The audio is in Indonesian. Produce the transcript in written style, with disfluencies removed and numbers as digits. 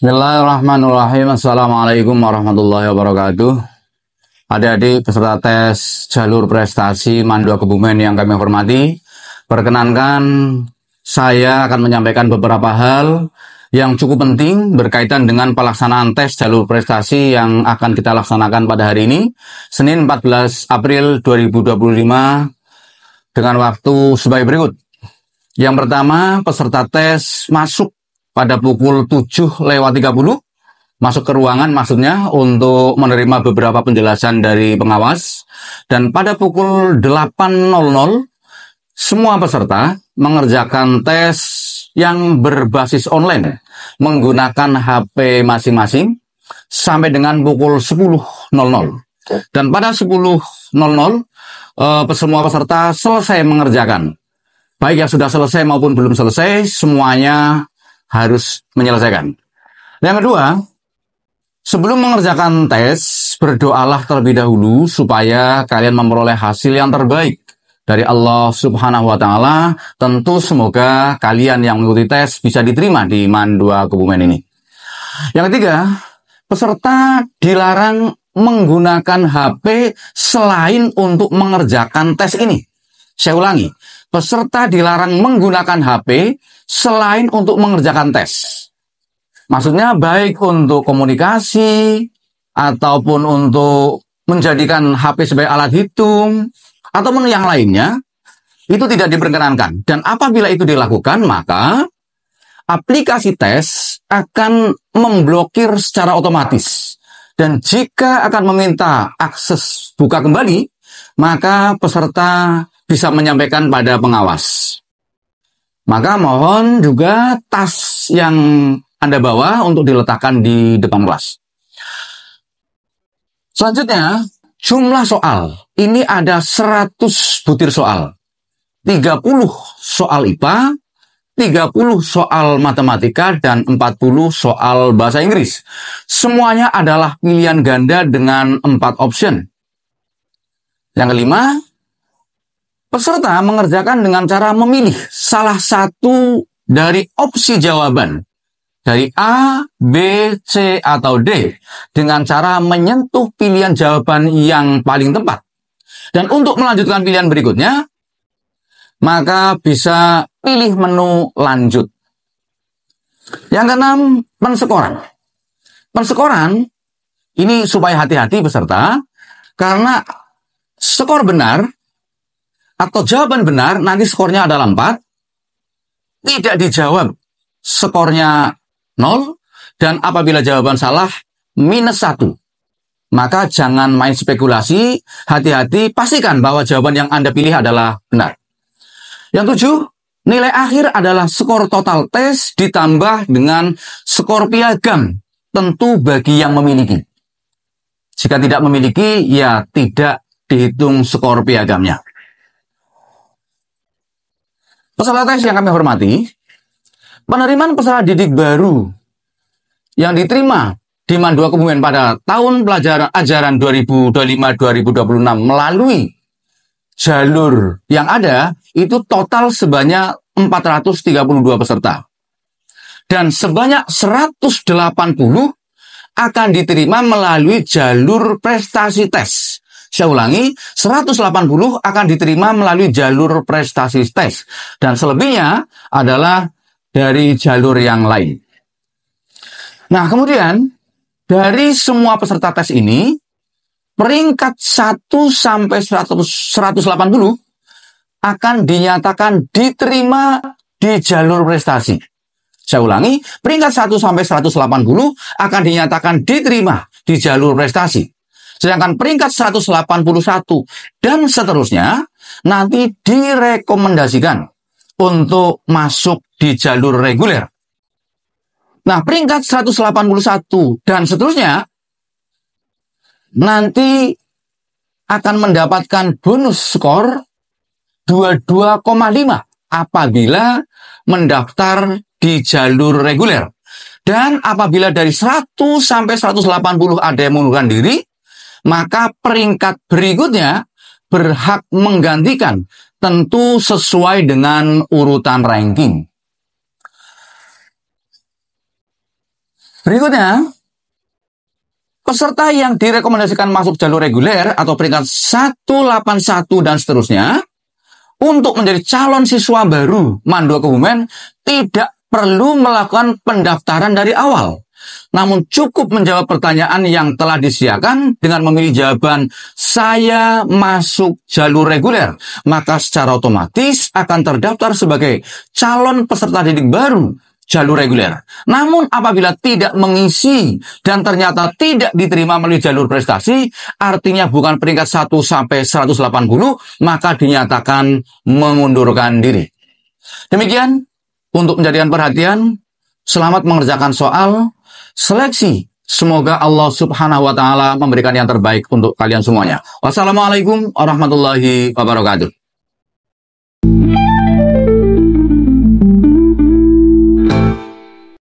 Bismillahirrahmanirrahim. Assalamualaikum warahmatullahi wabarakatuh. Adik-adik peserta tes jalur prestasi Mandua Kebumen yang kami hormati, perkenankan saya akan menyampaikan beberapa hal yang cukup penting berkaitan dengan pelaksanaan tes jalur prestasi yang akan kita laksanakan pada hari ini, Senin 14 April 2025, dengan waktu sebagai berikut. Yang pertama, peserta tes masuk pada pukul 7:30, masuk ke ruangan maksudnya untuk menerima beberapa penjelasan dari pengawas. Dan pada pukul 8:00, semua peserta mengerjakan tes yang berbasis online menggunakan HP masing-masing sampai dengan pukul 10:00. Dan pada 10:00, semua peserta selesai mengerjakan. Baik yang sudah selesai maupun belum selesai, semuanya harus menyelesaikan. Yang kedua, sebelum mengerjakan tes, berdoalah terlebih dahulu supaya kalian memperoleh hasil yang terbaik dari Allah Subhanahu wa Ta'ala. Tentu semoga kalian yang mengikuti tes bisa diterima di Mandua Kebumen ini. Yang ketiga, peserta dilarang menggunakan HP selain untuk mengerjakan tes ini. Saya ulangi, peserta dilarang menggunakan HP selain untuk mengerjakan tes. Maksudnya baik untuk komunikasi ataupun untuk menjadikan HP sebagai alat hitung ataupun yang lainnya, itu tidak diperkenankan. Dan apabila itu dilakukan, maka aplikasi tes akan memblokir secara otomatis. Dan jika akan meminta akses buka kembali, maka peserta bisa menyampaikan pada pengawas. Maka mohon juga tas yang Anda bawa untuk diletakkan di depan kelas. Selanjutnya, jumlah soal. Ini ada 100 butir soal. 30 soal IPA, 30 soal matematika, dan 40 soal bahasa Inggris. Semuanya adalah pilihan ganda dengan 4 option. Yang kelima, peserta mengerjakan dengan cara memilih salah satu dari opsi jawaban dari A, B, C, atau D dengan cara menyentuh pilihan jawaban yang paling tepat. Dan untuk melanjutkan pilihan berikutnya, maka bisa pilih menu lanjut. Yang keenam, penskoran. Penskoran ini supaya hati-hati peserta, karena skor benar atau jawaban benar, nanti skornya adalah 4. Tidak dijawab, skornya 0. Dan apabila jawaban salah, -1. Maka jangan main spekulasi, hati-hati, pastikan bahwa jawaban yang Anda pilih adalah benar. Yang 7, nilai akhir adalah skor total tes ditambah dengan skor piagam, tentu bagi yang memiliki. Jika tidak memiliki, ya tidak dihitung skor piagamnya. Peserta tes yang kami hormati, penerimaan peserta didik baru yang diterima di Mandua Kebumen pada tahun pelajaran ajaran 2025-2026 melalui jalur yang ada, itu total sebanyak 432 peserta. Dan sebanyak 180 akan diterima melalui jalur prestasi tes. Saya ulangi, 180 akan diterima melalui jalur prestasi tes. Dan selebihnya adalah dari jalur yang lain. Nah, kemudian dari semua peserta tes ini, peringkat 1 sampai 180 akan dinyatakan diterima di jalur prestasi. Saya ulangi, peringkat 1 sampai 180 akan dinyatakan diterima di jalur prestasi. Sedangkan peringkat 181 dan seterusnya nanti direkomendasikan untuk masuk di jalur reguler. Nah, peringkat 181 dan seterusnya nanti akan mendapatkan bonus skor 22,5 apabila mendaftar di jalur reguler. Dan apabila dari 100 sampai 180 ada yang mengundurkan diri, maka peringkat berikutnya berhak menggantikan, tentu sesuai dengan urutan ranking. Berikutnya, peserta yang direkomendasikan masuk jalur reguler atau peringkat 181 dan seterusnya untuk menjadi calon siswa baru Mandua Kebumen tidak perlu melakukan pendaftaran dari awal. Namun cukup menjawab pertanyaan yang telah disediakan dengan memilih jawaban saya masuk jalur reguler. Maka secara otomatis akan terdaftar sebagai calon peserta didik baru jalur reguler. Namun apabila tidak mengisi dan ternyata tidak diterima melalui jalur prestasi, artinya bukan peringkat 1 sampai 180, maka dinyatakan mengundurkan diri. Demikian untuk menjadikan perhatian, selamat mengerjakan soal seleksi. Semoga Allah Subhanahu wa Ta'ala memberikan yang terbaik untuk kalian semuanya. Wassalamualaikum warahmatullahi wabarakatuh.